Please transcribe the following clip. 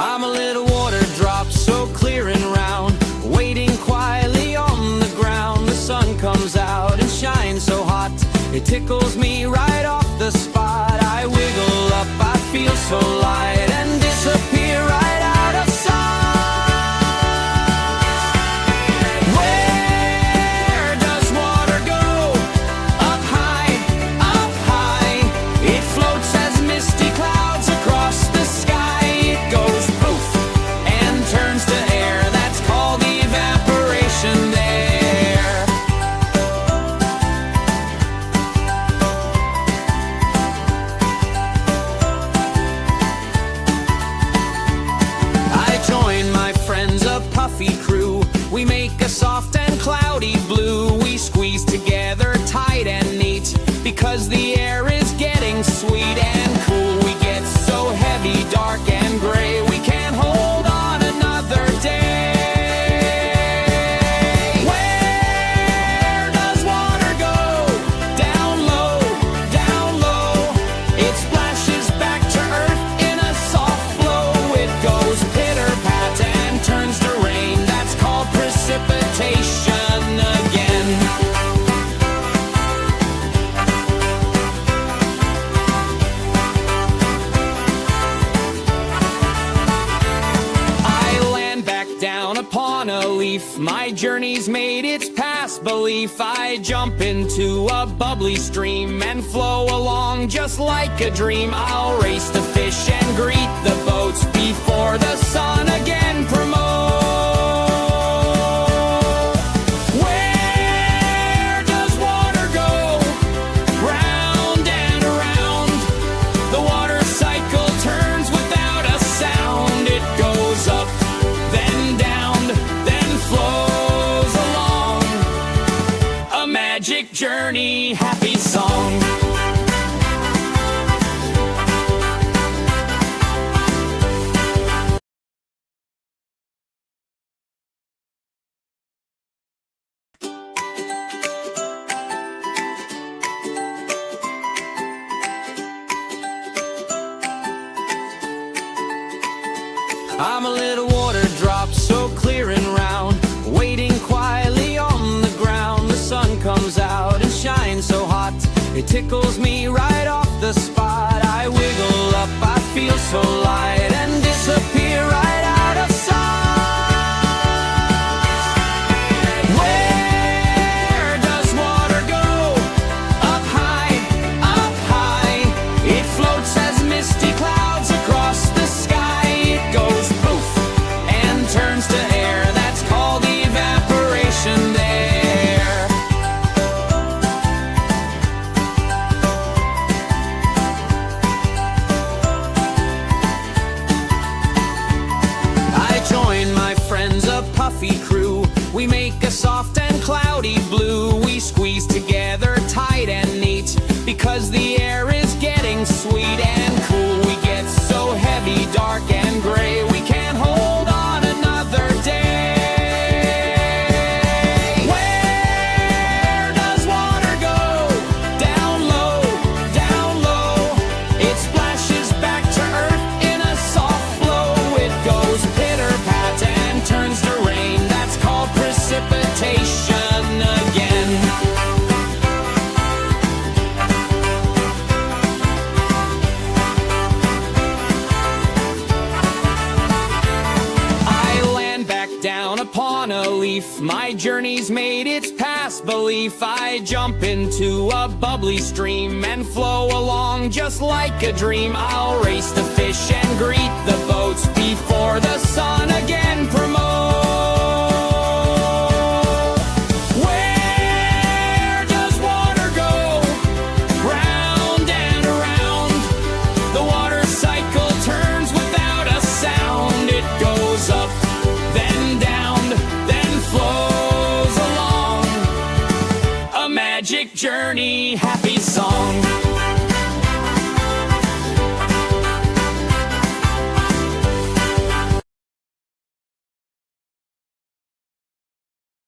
I'm a little water drop, so clear and round, waiting quietly on the ground. The sun comes out and shines so hot, it tickles me right off the spot. I wiggle up, I feel so light, and disappear right out of sight. Where does water go? Up high, up high. It floats as misty clouds across the sky. It goes poof and turns to air. That's called evaporation there. I join my friends, a puffy crew. We make a soft and cloudy blue. We squeeze together tight and neat, because the air is getting sweet and cool. We get so heavy, dark and gray, we can't hold on another day. Where does water go? Down low, down low. It splashes back to earth in a soft flow. It goes pitter-pat and turns to rain. That's called precipitation again. Down upon a leaf, my journey's made its past belief. I jump into a bubbly stream and flow along just like a dream. I'll race the fish and greet the boats before the sun again promotes. Where does water go? Round and around. The water cycle turns without a sound. It goes up, then down, then flows along. A magic journey, happy song. I'm a little water drop, so clear and round, waiting quietly on the ground. The sun comes out and shines so hot, it tickles me right off the spot. I wiggle up, I feel so light, and disappear right out of sight. Where does water go? Up high, up high. It floats as misty clouds across the sky. It goes poof and turns to air. That's called evaporation there. I join my friends, a puffy crew. We make a soft and cloudy blue. We squeeze together tight and neat, because the air is getting sweet and cool. We get so heavy, dark and gray, we can't hold on another day. Where does water go? Down low, down low. It splashes back to earth in a soft flow. It goes pitter-pat and turns to rain. That's called precipitation again. Down upon a leaf, my journey's made its past belief. I jump into a bubbly stream and flow along just like a dream. I'll race the fish and greet the boats before the sun again promotes. Where does water go? Round and around. The water cycle turns without a sound. It goes up, then down, then flows along. A magic journey, happy song.